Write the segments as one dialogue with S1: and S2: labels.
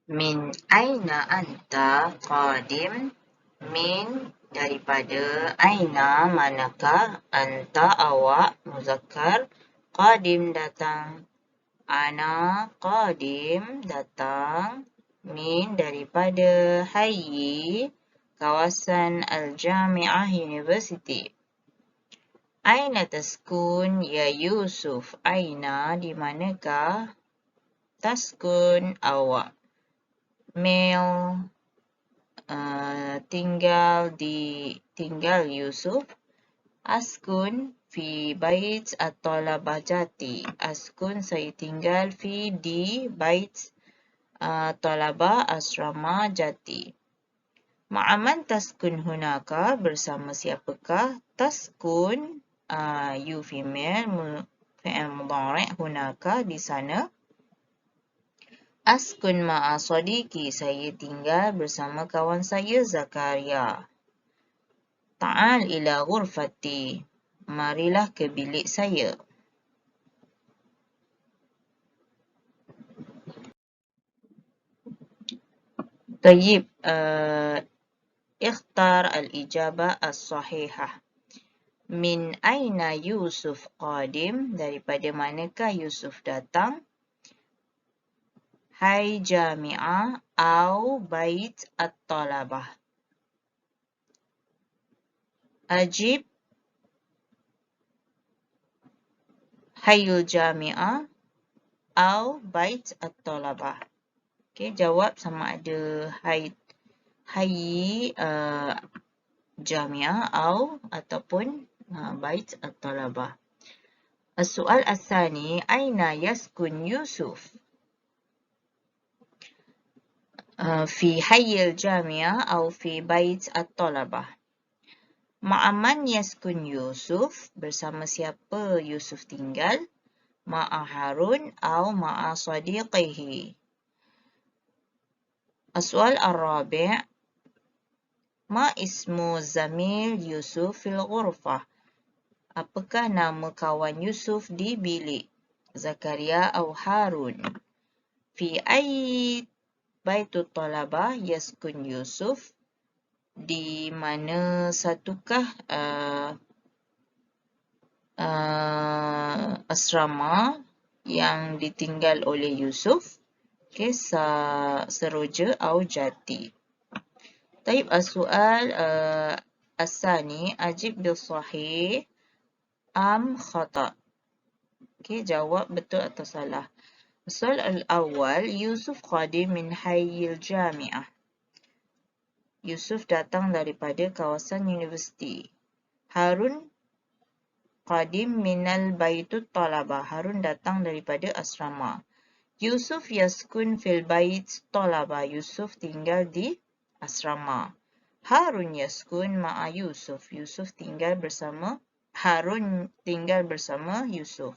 S1: Min aina anta qadim? Min daripada, aina manakah, anta awak muzakkar, qadim datang, ana qadim datang, min daripada, hayyi kawasan al-jami'ah university. Aina taskun ya Yusuf? Aina di manakah, taskun awak, male, tinggal Yusuf. Askun fi bait at-talabah Jati. Askun saya tinggal fi di bait talabah asrama Jati. Ma'aman taskun hunaka? Bersama siapakah? Taskun you female, fi'il mudhari' hunaka di sana. Askun ma'a sadiqi, saya tinggal bersama kawan saya Zakaria. Ta'al ila ghurfati, marilah ke bilik saya. Tayyib, ikhtar al-ijabah as-sahihah. Min aina Yusuf qadim? Daripada manakah Yusuf datang? Hai jami'ah au bait at-talabah. Ajib, hayul jami'ah au bait at-talabah. Okey, jawab sama ada hayyi jami'ah ataupun bait at-talabah. As-soal as-sani, aina yaskun Yusuf? Fi hayyil jami'ah au fi bait at-talabah. Ma'aman yaskun Yusuf? Bersama siapa Yusuf tinggal? Ma'a Harun au ma'a sadiqihi. As-soal ar-rabi', ma ismu zamil Yusuf fil ghurfah? Apakah nama kawan Yusuf di bilik? Zakaria atau Harun? Fi ayyi baitut talabah yaskun Yusuf? Di mana satukah asrama yang ditinggal oleh Yusuf? Okey, Seroja atau Jati. Taib as-soal as-sani, ajib bil sahih am khata'. Okey, jawab betul atau salah. Soal al-awwal, Yusuf qadim min hayyil jami'ah. Yusuf datang daripada kawasan universiti. Harun qadim minal baitut talabah. Harun datang daripada asrama. Yusuf yaskun fil bait talabah. Yusuf tinggal di asrama. Harun yaskun ma'a Yusuf. Harun tinggal bersama Yusuf.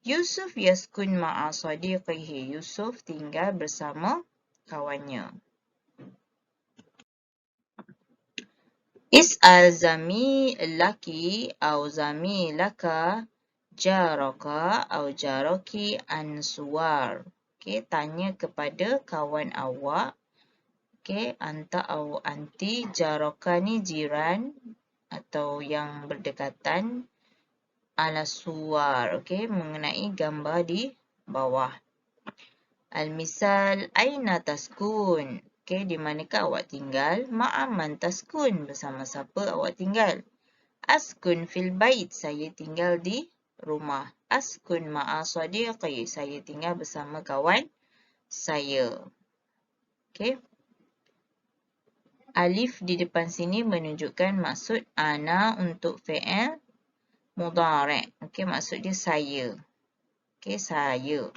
S1: Yusuf yaskun ma'a sadiqihi. Yusuf tinggal bersama kawannya. Is'al zamilaki au zamilaka jaraka au jaraki an suwar. Okey, tanya kepada kawan awak. Okey, anta au anti, jaraka ni jiran atau yang berdekatan, ala suwar. Okey, mengenai gambar di bawah. Al-misal, aina taskun? Okey, di manakah awak tinggal? Ma'aman taskun? Bersama siapa awak tinggal? Askun fil bait, saya tinggal di rumah. Askun ma'a sadiqi, saya tinggal bersama kawan saya. Okey. Alif di depan sini menunjukkan maksud ana untuk fi'il mudhari'. Okey, maksud dia saya. Okey, saya.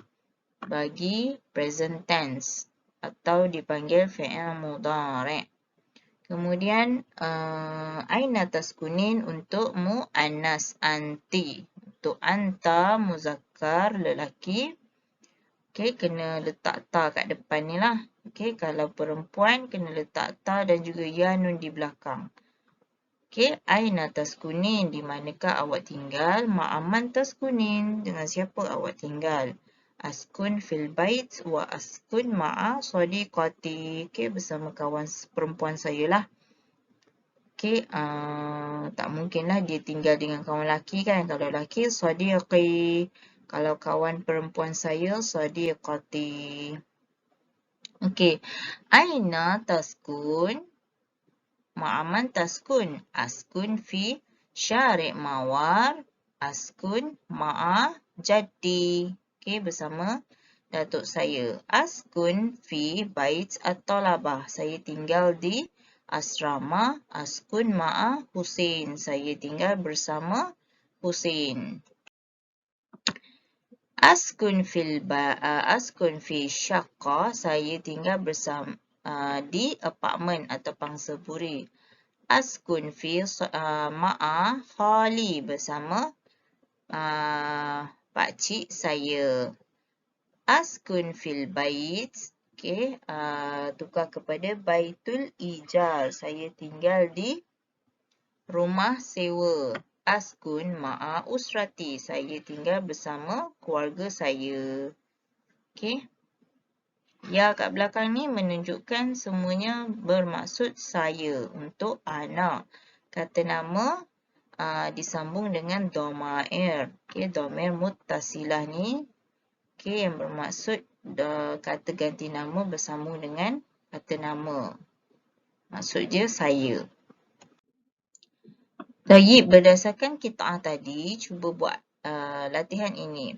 S1: Bagi present tense atau dipanggil fi'il mudhari'. Kemudian aina taskunin untuk muannas, anti. Untuk anta muzakkar lelaki. Okey, kena letak ta kat depan ni lah. Okey, kalau perempuan kena letak ta dan juga ya nun di belakang. Okey, aina taskunin? Di manakah awak tinggal? Ma'aman taskunin? Dengan siapa awak tinggal? Askun fil bait wa askun ma'a sadiqati. Okey, bersama kawan perempuan saya lah. Okey, tak mungkinlah dia tinggal dengan kawan lelaki kan. Kalau lelaki, sadiqi. Kalau kawan perempuan saya, sadiqati. Okey, aina taskun? Ma'aman taskun? Askun fi syari' mawar. Askun ma'a jaddi. Okey, bersama datuk saya. Askun fi bait at-talabah. Saya tinggal di asrama. Askun ma'a Husin. Saya tinggal bersama Husin. Askun fi syaqqa. Saya tinggal bersama di apartmen atau pangsapuri. Askun fi ma'a khali. Bersama pakcik saya. Askun fil bait. Okey, tukar kepada baitul ijar. Saya tinggal di rumah sewa. Askun ma'a usrati. Saya tinggal bersama keluarga saya. Okey. Ya kat belakang ni menunjukkan semuanya bermaksud saya untuk ana. Kata nama disambung dengan dhamair. Okey, dhamir muttasilah ni okey, yang bermaksud kata ganti nama bersambung dengan kata nama. Maksud dia saya. Tayyib, berdasarkan qit'ah tadi, cuba buat latihan ini.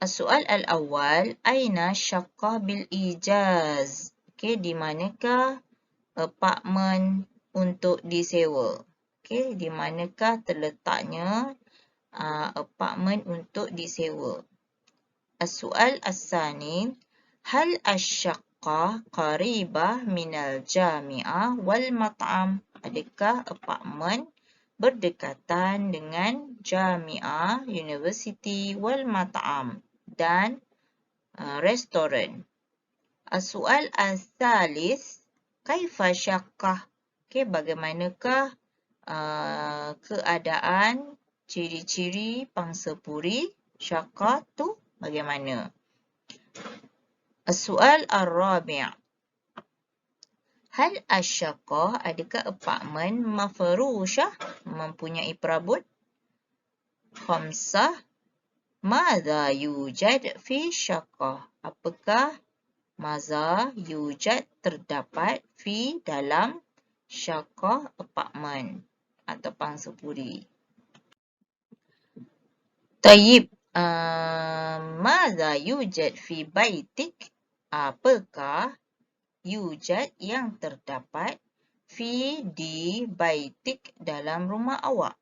S1: Soal al-awwal, aina syaqqah bil ijaz? Okey, di manakah apartmen untuk disewa? Okey, di manakah terletaknya apartmen untuk disewa? Soal as-sani, hal asyaqqah qaribah minal jami'ah wal mat'am? Adakah apartmen berdekatan dengan jami'ah, university, wal mat'am dan restoran? Soal as-salis, kaifa syaqqah? Okey, bagaimanakah keadaan ciri-ciri pangsapuri syaqqah tu bagaimana? Soal ar-rabi', hal asyaqqah, adakah apartmen mafrushah, mempunyai perabot? Khamsah, madza yujad fi syaqqah? Apakah maza yujad terdapat fi dalam syaqqah apartmen atau pangsapuri? Tayyib, madza yujad fi baitik? Apakah yujad yang terdapat fi di baitik dalam rumah awak?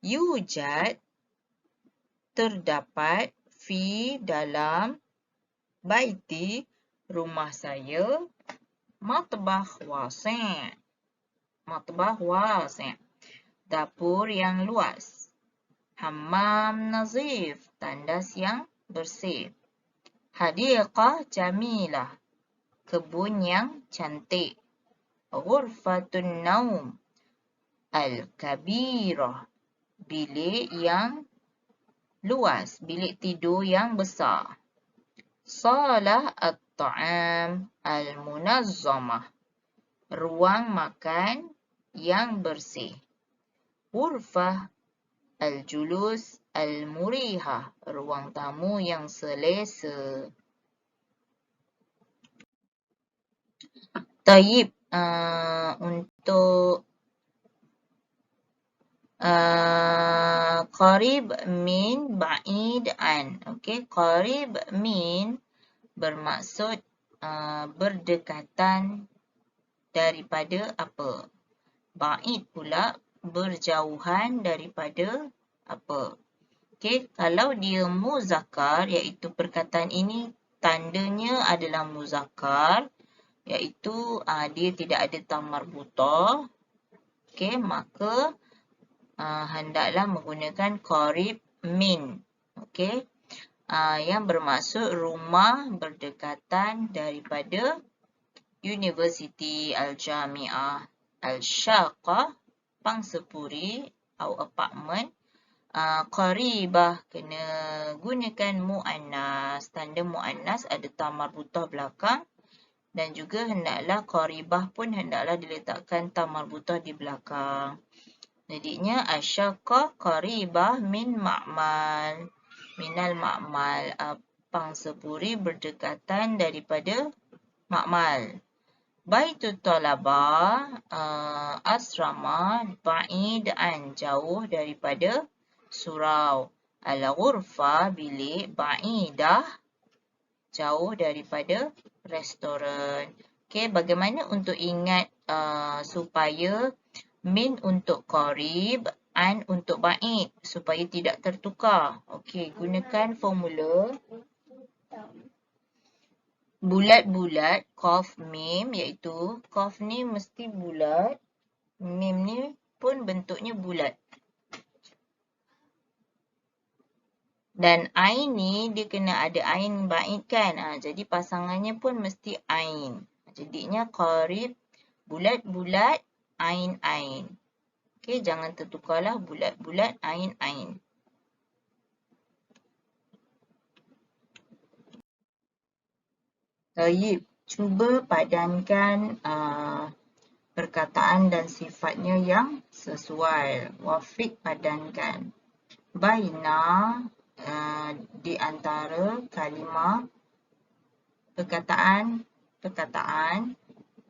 S1: Yujad terdapat fi dalam baiti rumah saya matbakh wasi'. Matbakh wasi', dapur yang luas. Hammam nazif, tandas yang bersih. Hadiqah jamilah, kebun yang cantik. Ghurfatun naum al-kabirah, bilik yang luas, bilik tidur yang besar. Salah at-ta'am al-munazzamah, ruang makan yang bersih. Ghurfah al-julus al-murihah, ruang tamu yang selesa. Tayyib, untuk qarib min ba'id an. Okey, qarib min bermaksud berdekatan daripada apa? Ba'id pula berjauhan daripada apa? Okey, kalau dia muzakkar, iaitu perkataan ini tandanya adalah muzakkar, iaitu dia tidak ada tam marbutah. Okey, maka hendaklah menggunakan qarib min. Okey, yang bermaksud rumah berdekatan daripada universiti, al-jami'ah, al-syaqqah, pangsapuri atau apartmen, Qaribah kena gunakan mu'annas. Tanda mu'annas ada ta marbutah belakang. Dan juga hendaklah qaribah pun hendaklah diletakkan ta marbutah di belakang. Jadinya asyaqah qaribah min ma'mal. Minal ma'mal. Pangsepuri berdekatan daripada ma'mal. Baitut talabah, asrama, ba'id'an, jauh daripada surau. Al-ghurfa, bilik, ba'idah, jauh daripada restoran. Okey, bagaimana untuk ingat supaya min untuk qarib, an untuk ba'id, supaya tidak tertukar. Okey, gunakan formula bulat-bulat, qaf, mim, iaitu qaf ni mesti bulat, mim ni pun bentuknya bulat. Dan ain ni dia kena ada ain ba'id kan. Jadi pasangannya pun mesti ain. Jadinya qarib, bulat-bulat, ain-ain. Okey, jangan tertukarlah bulat-bulat, ain-ain. Tayyib, cuba padankan perkataan dan sifatnya yang sesuai. Wafiq padankan. Baina, di antara kalimah, perkataan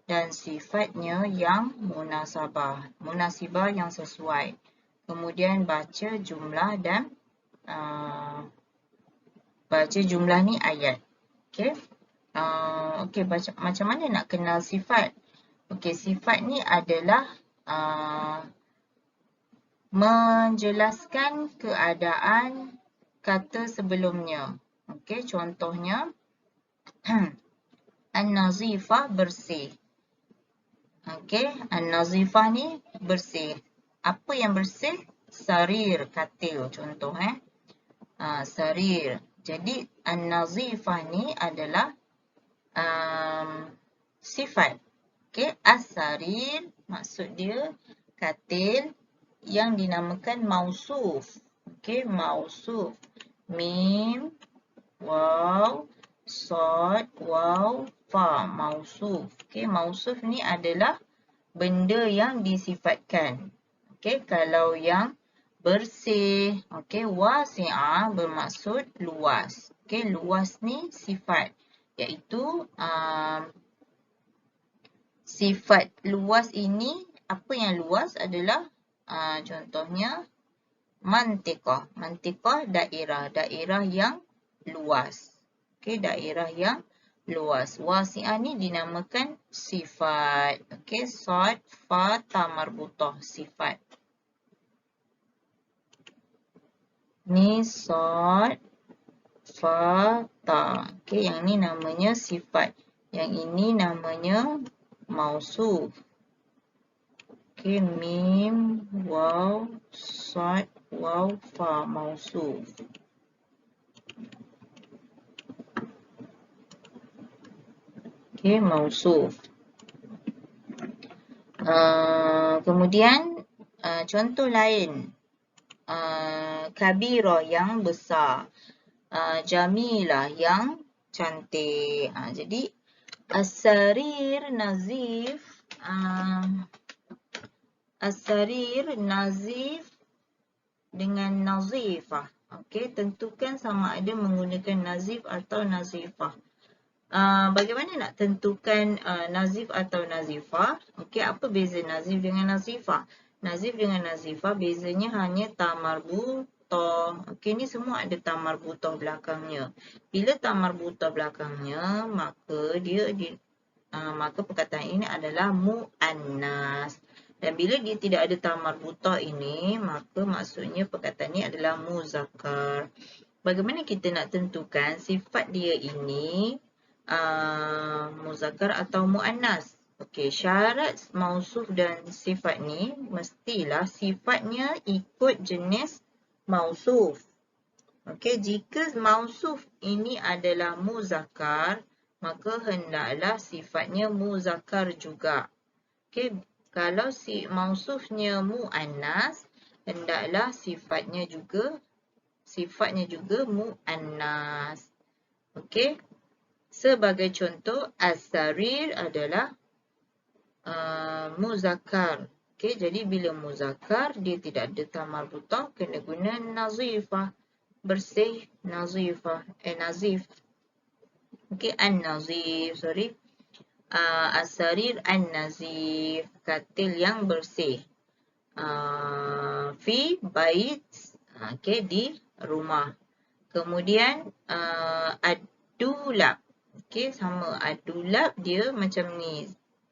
S1: dan sifatnya yang munasibah yang sesuai. Kemudian baca jumlah dan baca jumlah ni ayat. Okey. Okey, macam mana nak kenal sifat? Okey, sifat ni adalah menjelaskan keadaan kata sebelumnya. Okey, contohnya an-nazifah, bersih. Okey, an-nazifah ni bersih. Apa yang bersih? Sarir, katil contoh sarir. Jadi an-nazifah ni adalah sifat. Okey, as-sarir maksud dia katil yang dinamakan mausuf. Okey, mausuf. Mim, waw, sad, waw, fa, mausuf. Okey, mausuf ni adalah benda yang disifatkan. Okey, kalau yang bersih, okey, wasi'ah bermaksud luas. Okey, luas ni sifat, iaitu sifat luas ini, apa yang luas adalah contohnya mantiqah. Mantiqah daerah yang luas. Okey, daerah yang luas. Wasi'ah ni dinamakan sifat. Okey, sad, fa, ta marbutah, sifat. Ni sad, fa, ta. Okey, yang ni namanya sifat. Yang ini namanya mausuf. Okey, mim, waw, sad, waw, fa, mausuf. Okey, mausuf. Kemudian contoh lain. Kabirah yang besar. Jamilah yang cantik. Jadi as-sarir nazif. As-sarir nazif dengan nazifah. Okey, tentukan sama ada menggunakan nazif atau nazifah. Bagaimana nak tentukan nazif atau nazifah? Okey, apa beza nazif dengan nazifah? Nazif dengan nazifah bezanya hanya ta marbutah. Okey, ni semua ada ta marbutah belakangnya. Bila ta marbutah belakangnya, maka maka perkataan ini adalah mu'annas. Dan bila dia tidak ada ta marbutah ini, maka maksudnya perkataan ini adalah muzakkar. Bagaimana kita nak tentukan sifat dia ini muzakkar atau mu'annas? Okey, syarat mausuf dan sifat ni mestilah sifatnya ikut jenis mausuf. Okey, jika mausuf ini adalah muzakkar, maka hendaklah sifatnya muzakkar juga. Okey, kalau si mausufnya mu'annas, hendaklah sifatnya juga muannas. Okey. Sebagai contoh, as-sarir adalah muzakkar. Okey, jadi bila muzakkar dia tidak ada ta marbutah, kena guna nazifah. Bersih, nazifah, nazif. Okey, an-nazif, sorry. As-sarir an-nazif, katil yang bersih. Fi bait, okey, di rumah. Kemudian ad-dulab. Okey, sama ad-dulab dia macam ni.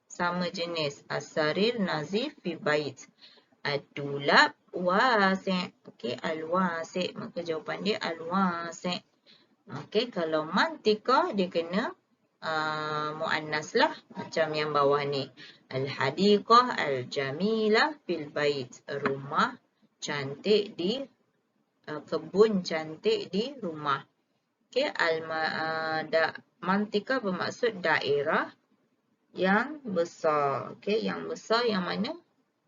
S1: Sama jenis. As-sarir nazif fi bait. Ad-dulab wasi'. Okey, al-wasi'. Maka jawapan dia al-wasi'. Okey, kalau mantiqah dia kena muannas lah. Macam yang bawah ni. Al-hadiqah al-jamilah fil bait. Rumah cantik di kebun cantik di rumah. Okey, mantiqah bermaksud daerah yang besar. Okey, yang besar yang mana?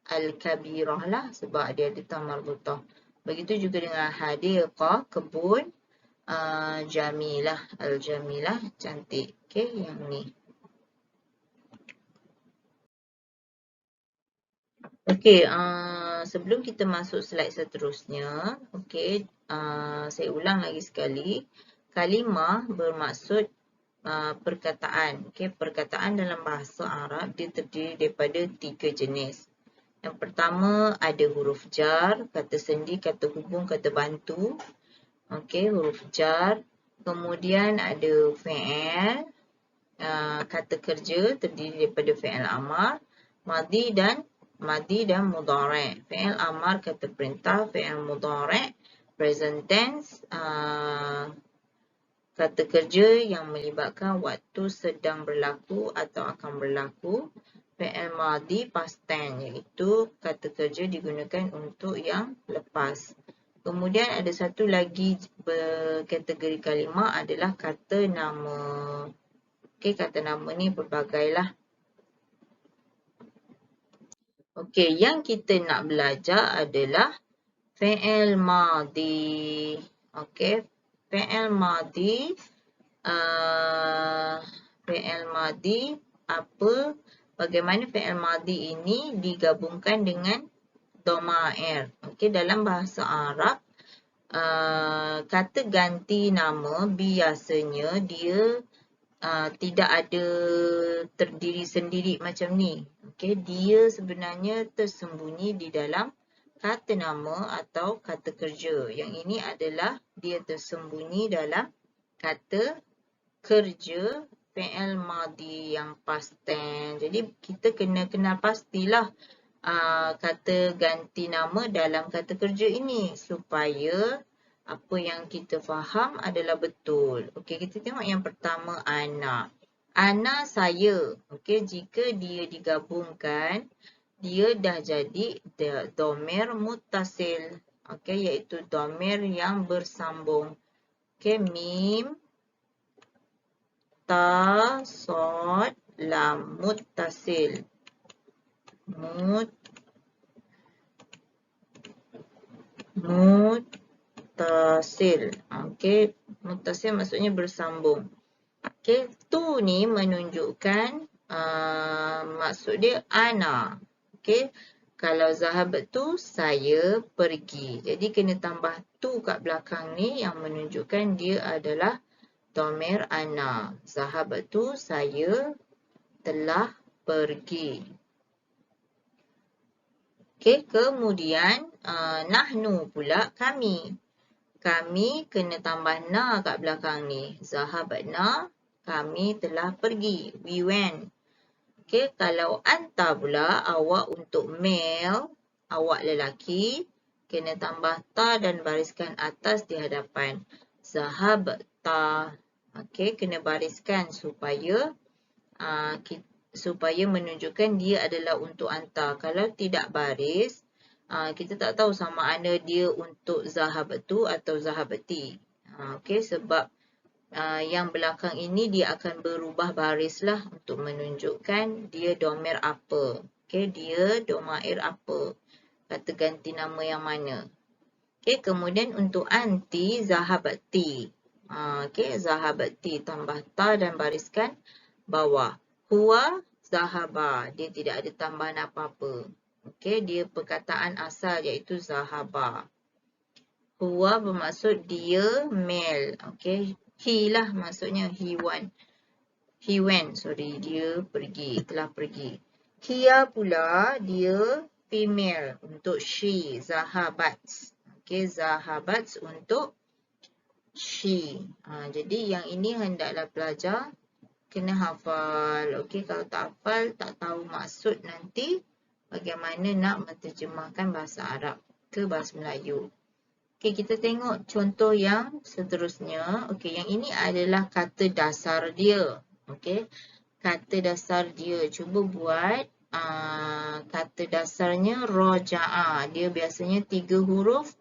S1: Al-kabirah lah sebab dia ada ta marbutah. Begitu juga dengan hadiqah, kebun, jamilah, al-jamilah, cantik. Okey, yang ni. Okey, sebelum kita masuk slide seterusnya, okey, saya ulang lagi sekali. Kalimah bermaksud perkataan. Okey, perkataan dalam bahasa Arab dia terdiri daripada 3 jenis. Yang pertama ada huruf jar, kata sendi, kata hubung, kata bantu. Okey, huruf jar. Kemudian ada fi'il, kata kerja terdiri daripada fi'il amar, madi dan mudhari'. Fi'il amar kata perintah, fi'il mudhari' present tense, kata kerja yang melibatkan waktu sedang berlaku atau akan berlaku. Fi'il madi past tense, iaitu kata kerja digunakan untuk yang lepas. Kemudian ada satu lagi berkategori kalimah adalah kata nama. Okey, kata nama ni berbagailah. Okey, yang kita nak belajar adalah fi'il madi. Okey, fi'il madi. Fi'il madi apa? Bagaimana fi'il madi ini digabungkan dengan dhamair. Okey, dalam bahasa Arab, kata ganti nama biasanya dia tidak ada terdiri sendiri macam ni. Okey, dia sebenarnya tersembunyi di dalam kata nama atau kata kerja. Yang ini adalah dia tersembunyi dalam kata kerja fi'il madi yang past tense. Jadi kita kena kenal pastilah kata ganti nama dalam kata kerja ini supaya apa yang kita faham adalah betul. Okey, kita tengok yang pertama ana. Ana saya. Okey, jika dia digabungkan, dia dah jadi dhamir muttasil. Okey, iaitu dhamir yang bersambung. Okey, mim, ta, sod, lam, muttasil. Muttasil. Okey, muttasil maksudnya bersambung. Okey, tu ni menunjukkan maksud dia ana. Okey, kalau zahabat tu saya pergi. Jadi kena tambah tu kat belakang ni yang menunjukkan dia adalah dhamir ana. Zahabat tu saya telah pergi. Okey, kemudian nahnu pula kami. Kami kena tambah na kat belakang ni. Zahabna, kami telah pergi. We went. Okey, kalau anta pula, awak untuk male, awak lelaki, kena tambah ta dan bariskan atas di hadapan. Zahabta. Okey, kena bariskan supaya menunjukkan dia adalah untuk anta. Kalau tidak baris, kita tak tahu sama ada dia untuk zahabtu atau zahabti. Okey, sebab yang belakang ini dia akan berubah baris lah untuk menunjukkan dia dhamir apa. Okey, dia dhamair apa. kata ganti nama yang mana. Okey, kemudian untuk anti, zahabati. Okey, zahabati tambah ta dan bariskan bawah. Huwa zahaba. Dia tidak ada tambahan apa-apa. Okey, dia perkataan asal iaitu zahaba. Huwa bermaksud dia male. Okey, he lah maksudnya he went. Dia pergi, telah pergi. Hiya pula dia female untuk she, zahabat. Okey, zahabat untuk she. Jadi yang ini hendaklah pelajar kena hafal. Okey, kalau tak hafal, tak tahu maksud nanti bagaimana nak menterjemahkan bahasa Arab ke bahasa Melayu. Okey, kita tengok contoh yang seterusnya. Okey, yang ini adalah kata dasar dia. Okey, kata dasar dia. Cuba buat kata dasarnya roja'a. Dia biasanya 3 huruf.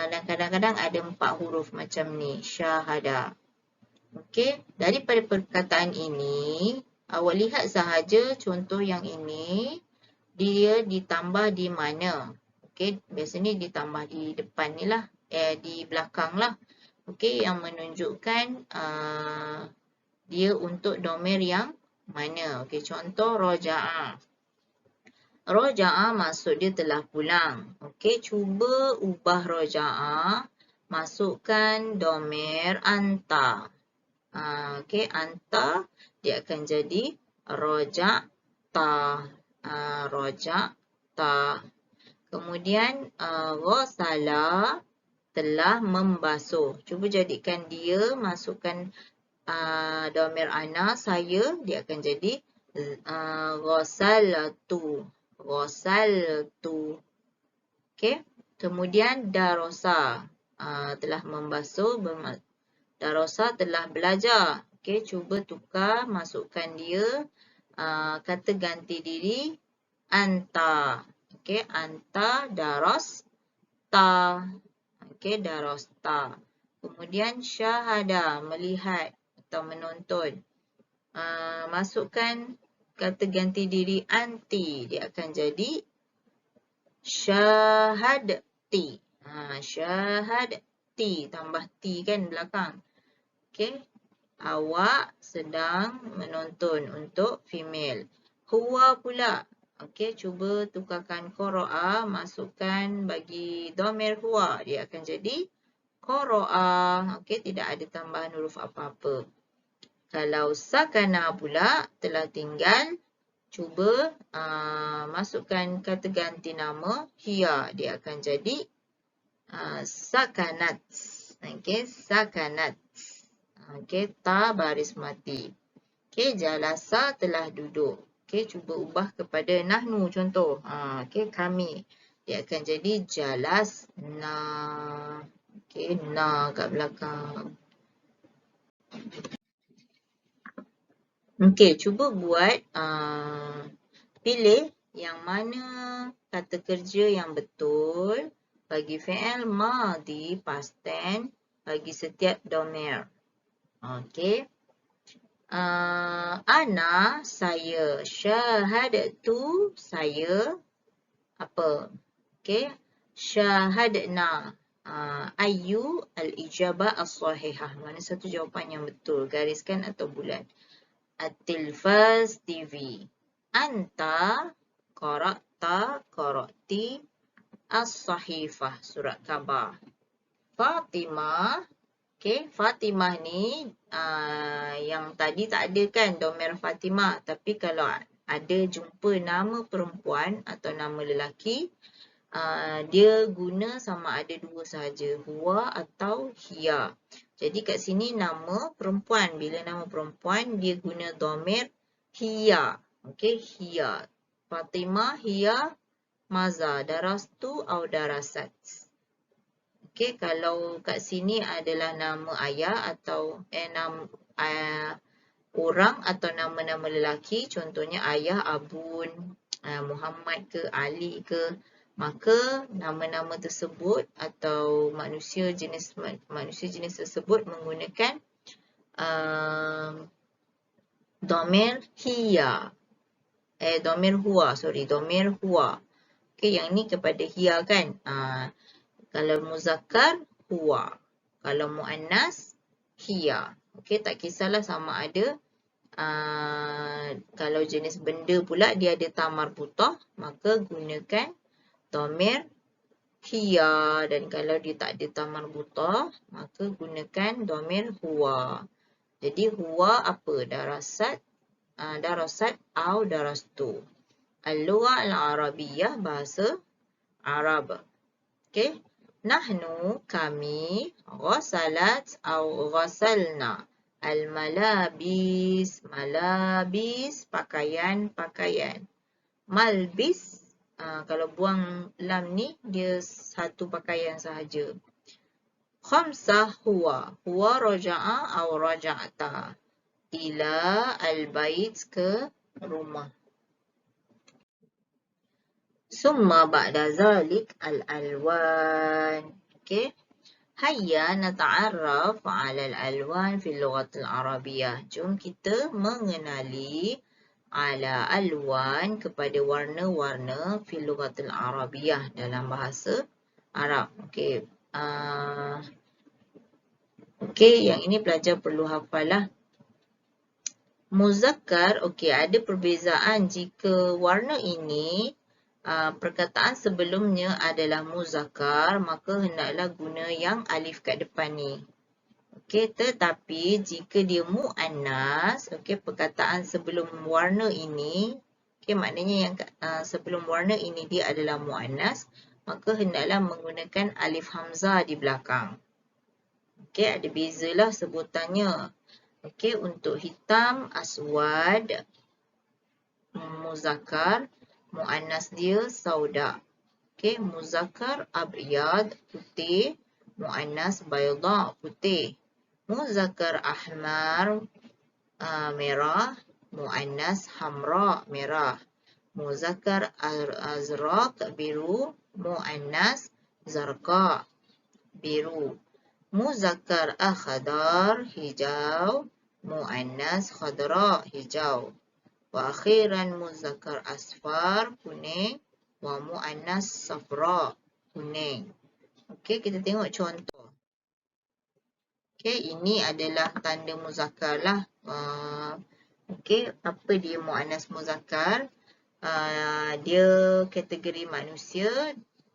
S1: Dan kadang-kadang ada 4 huruf macam ni, syahada. Okey, daripada perkataan ini, awak lihat sahaja contoh yang ini, dia ditambah di mana. Okey, biasanya ditambah di depan ni lah, di belakang lah. Okey, yang menunjukkan dia untuk domain yang mana. Okey, contoh roja'a. Roja'a maksud dia telah pulang. Okey, cuba ubah roja'a. Masukkan domair anta. Okey, anta dia akan jadi roja'ta. Roja'ta. Kemudian ghasala telah membasuh. Cuba jadikan dia masukkan domair ana, saya, dia akan jadi ghasaltu. Ghasaltu. Okey. Kemudian darasa telah membasuh, darasa telah belajar. Okey, cuba tukar, masukkan dia kata ganti diri anta. Okey, anta darasta. Okey, darasta. Kemudian syahada, melihat atau menonton. Masukkan kata ganti diri anti, dia akan jadi syahadti. Syahadti, tambah ti kan belakang. Okey, awak sedang menonton untuk female. Huwa pula. Okey, cuba tukarkan qara'a, masukkan bagi domair huwa, dia akan jadi qara'a. Okey, tidak ada tambahan huruf apa-apa. Kalau sakana pula telah tinggal, cuba masukkan kata ganti nama hiya, dia akan jadi sakanat. Okey, sakanat. Okey, ta baris mati. Okey, jalasa telah duduk. Okey, cuba ubah kepada nahnu contoh. Okey, kami. Dia akan jadi jalasna. Okey, na kat belakang. Okey, cuba buat pilih yang mana kata kerja yang betul bagi fi'il madhi past tense bagi setiap domair. Okey. Ana, saya. Syahadtu, saya. Apa? Okey. Syahadna. Ayu al-ijabah as-sahihah. Mana satu jawapan yang betul? Gariskan atau bulat. At-tilfaz TV. Anta qara'ta qara'ti as-sahifah, surat khabar. Fatimah. Okey, Fatimah ni yang tadi tak ada kan domair Fatimah, tapi kalau ada jumpa nama perempuan atau nama lelaki, dia guna sama ada dua sahaja, huwa atau hiya. Jadi kat sini nama perempuan. Bila nama perempuan, dia guna domair hiya. Okey, hiya. Fatimah, hiya, maza, darastu atau darasat. Okey, kalau kat sini adalah nama ayah atau nama orang atau nama-nama lelaki, contohnya ayah, abun, Muhammad ke, Ali ke, maka nama-nama tersebut atau manusia jenis tersebut menggunakan domair hiya. Domair huwa. Okey, yang ni kepada hiya kan. Kalau muzakkar, huwa. Kalau muannas, hiya. Okey, tak kisahlah sama ada kalau jenis benda pula dia ada ta marbutah, maka gunakan dhamir hiya, dan kalau dia tak ada ta marbutah, maka gunakan dhamir huwa. Jadi huwa apa? Darasat atau darastu. Al-lugha al-arabiyyah, bahasa Arab. Okey. Nahnu, kami, ghasalat atau ghasalna. Al-malabis, malabis, pakaian. Malbis, kalau buang lam ni, dia satu pakaian sahaja. Khamsah, huwa raja'a atau raja'ta. Ila al-bait, ke rumah. Summa ba'da zalik al-alwan. Okey. Hayya nata'arraf 'ala al-alwan fi al-lughat al-arabiyyah. Jom kita mengenali ala alwan kepada warna-warna fi lughat al-arabiyyah dalam bahasa Arab. Okey. Okey, yang ini pelajar perlu hafal lah. Muzakkar, okey, ada perbezaan jika warna ini perkataan sebelumnya adalah muzakkar, maka hendaklah guna yang alif kat depan ni. Okey, tetapi jika dia muannas, okey, perkataan sebelum warna ini, okey, maknanya yang sebelum warna ini dia adalah muannas, maka hendaklah menggunakan alif hamzah di belakang. Okey, ada bezalah sebutannya. Okey, untuk hitam aswad muzakkar, muannas dia sauda. Okey, muzakkar abyad putih, muannas bayda putih. Muzakkar ahmar merah, muannas hamra merah. Muzakkar azraq biru, muannas zarqa biru. Muzakkar akhdar hijau, muannas khadra hijau. Wa akhiran muzakkar asfar kuning, wa muannas safra kuning. Okey, kita tengok contoh. Okey, ini adalah tanda muzakkar lah. Okey, apa dia muannas muzakkar? Dia kategori manusia,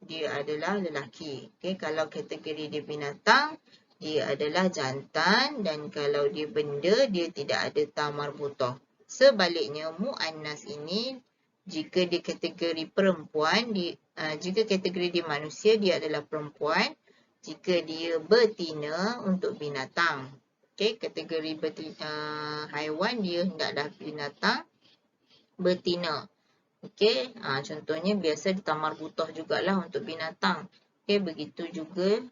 S1: dia adalah lelaki. Okey, kalau kategori dia binatang, dia adalah jantan, dan kalau dia benda, dia tidak ada ta marbutah. Sebaliknya, muannas ini, jika dia kategori perempuan, jika kategori dia manusia, dia adalah perempuan. Jika dia betina, untuk binatang. Okey, kategori haiwan, dia hendaklah binatang betina. Okey, contohnya biasa di ta marbutah jugalah untuk binatang. Okey, begitu juga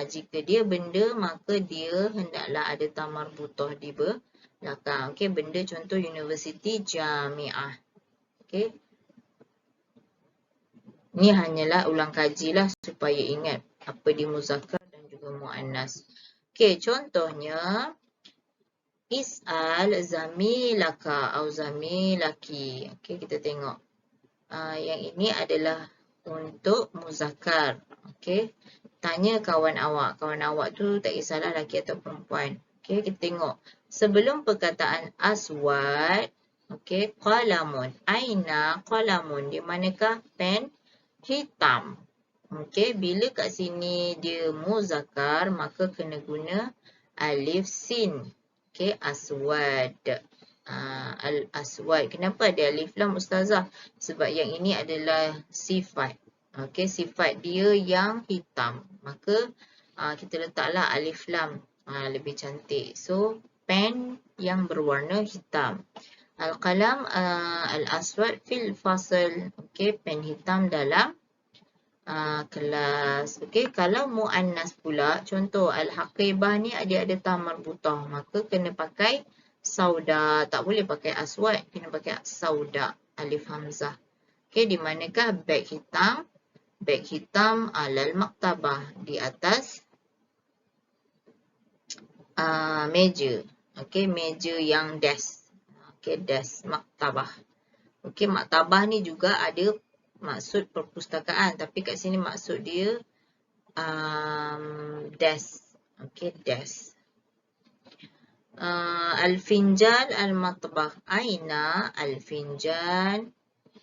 S1: jika dia benda, maka dia hendaklah ada ta marbutah di belakang. Okey, benda contoh universiti, jami'ah. Okey. Ni hanyalah ulang kajilah supaya ingat apa dia muzakkar dan juga muannas. Okey, contohnya is'al zamilaka atau zamilaki. Okey, kita tengok. Yang ini adalah untuk muzakkar. Okey, tanya kawan awak. Kawan awak tu tak kisahlah lelaki atau perempuan. Okey, kita tengok. Sebelum perkataan aswad, okey, qalamun. Aina qalamun? Di manakah pen hitam? Okey, bila kat sini dia muzakkar, maka kena guna alif sin. Okey, aswad. Al-aswad. Kenapa ada alif lam, ustazah? Sebab yang ini adalah sifat. Okey, sifat dia yang hitam. Maka kita letaklah alif lam. Lebih cantik. So, pen yang berwarna hitam. Al-qalam al-aswad fil fasl. Okey, pen hitam dalam kelas. Okey, kalau muannas pula, contoh al-haqibah ni ada ta marbutah, maka kena pakai sauda. Tak boleh pakai aswad, kena pakai sauda, alif hamzah. Okey, di manakah beg hitam? Beg hitam alal maktabah, di atas meja. Okey, meja yang desk. Okey, desk maktabah. Okey, maktabah ni juga ada maksud perpustakaan. Tapi kat sini maksud dia desk. Okey, desk. Al-finjal al-matbakh. Aina al-finjal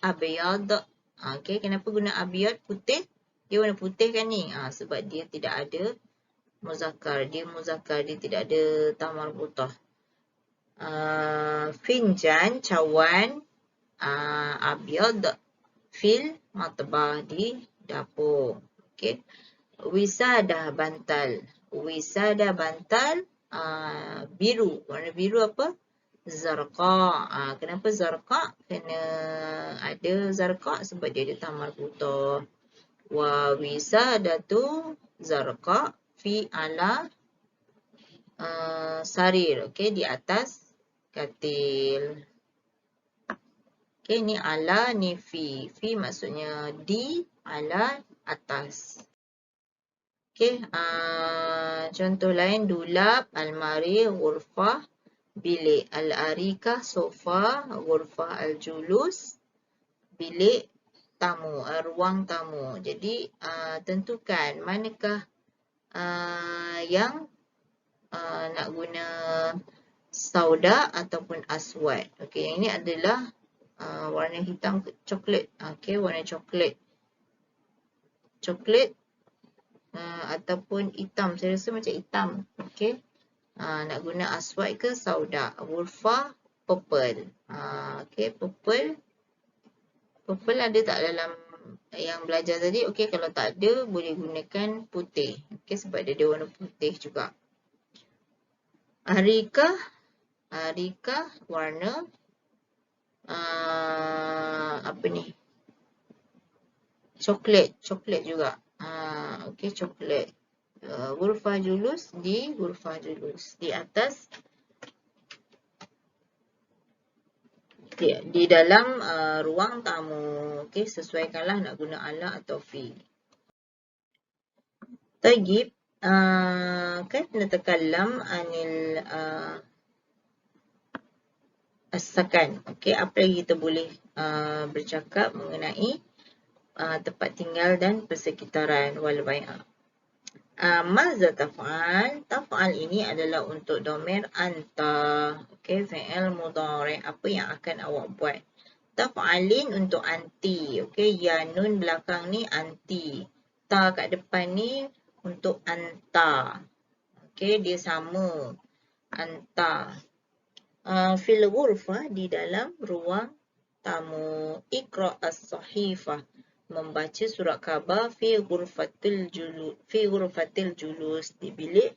S1: abyad. Okey, kenapa guna abyad? Putih. Dia warna putih kan ni? Sebab dia tidak ada muzakkar. Dia muzakkar, dia tidak ada ta marbutah. Finjan, cawan, abyad fil matbah, di dapur. Okey. Wisadah, bantal. Wisadah, bantal biru. Warna biru apa? Zarqa. Kenapa zarqa? Kena ada zarqa sebab dia ada ta marbutah. Wa wisadatu zarqa fi ala sarir. Okey, di atas katil. Okey, ni ala, ni fi. Fi maksudnya di, ala, atas. Okey, contoh lain, dulab, almari, ghurfah, bilik. Al-arikah, sofa, ghurfah al-julus, bilik tamu, ruang tamu. Jadi, tentukan manakah yang nak guna sauda ataupun aswad. Okey, yang ini adalah warna hitam coklat. Okey, warna coklat. Coklat ataupun hitam. Saya rasa macam hitam. Okey. Nak guna aswad ke sauda. Ghurfah purple. Okey, purple. Purple ada tak dalam yang belajar tadi? Okey, kalau tak ada boleh gunakan putih. Okey, sebab dia ada warna putih juga. Arikah. Arikah warna apa ni? Coklat. Coklat juga. Okey, coklat. Ghurfah julus, di ghurfah julus. Di atas. Di dalam ruang tamu. Okey, sesuaikanlah nak guna ala atau fi. Tayyib. Kan natakalam anil as-sakan. Okey, apa yang kita boleh bercakap mengenai tempat tinggal dan persekitaran wal bai'ah. Maza taf'al. Taf'al ini adalah untuk domain anta. Okey, fi'il mudhari'. Apa yang akan awak buat? Taf'alin untuk anti. Okey, ya nun belakang ni anti. Ta kat depan ni untuk anta. Okey, dia sama. Anta. Fil ghurfah, di dalam ruang tamu. Iqra' as-sahifah. Membaca surat khabar fi ghurfatil julus, di bilik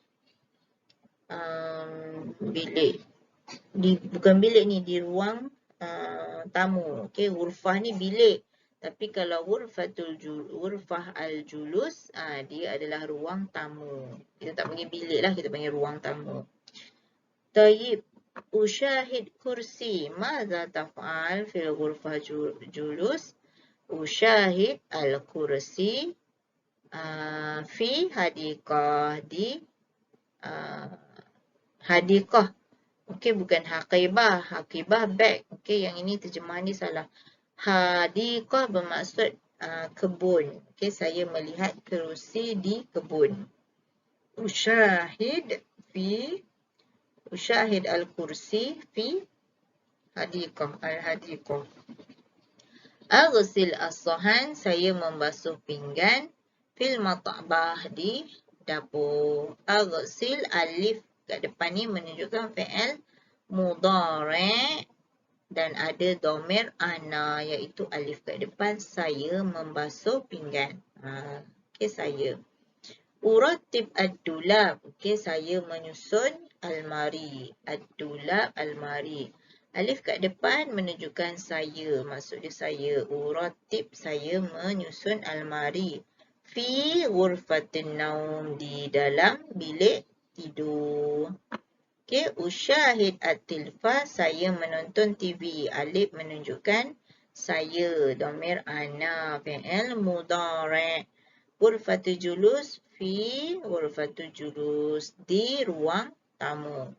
S1: bukan bilik ni, di ruang tamu. Okey, ghurfah ni bilik, tapi kalau ghurfah al-julus, dia adalah ruang tamu. Kita tak panggil bilik lah, kita panggil ruang tamu. Tayyib. Usyahid kursi. Maza taf'al fil ghurfah julus? Usyahid al-kursi fi hadiqah, di hadiqah. Okey, bukan haqibah. Haqibah bag. Okey, yang ini terjemahan ni salah. Hadiqah bermaksud kebun. Okey, saya melihat kerusi di kebun. Usyahid al-kursi fi hadiqah, al-hadiqah. Aghsil as-sahan, saya membasuh pinggan. Fil matbah, di dapur. Aghsil, alif kat depan ni menunjukkan fi'il mudhari' dan ada dhamir ana, iaitu alif kat depan. Saya membasuh pinggan. Okey, saya. Uratib ad-dulab. Okey, saya menyusun almari. Ad-dulab, almari. Alif kat depan menunjukkan saya. Maksud dia saya. Uratib, saya menyusun almari. Fi ghurfatin naum, di dalam bilik tidur. Okey, usyahid at-tilfaz, saya menonton TV. Alif menunjukkan saya. Dhamir ana, fi'il mudhari'. Ghurfatul julus, fi ghurfatul julus, di ruang tamu.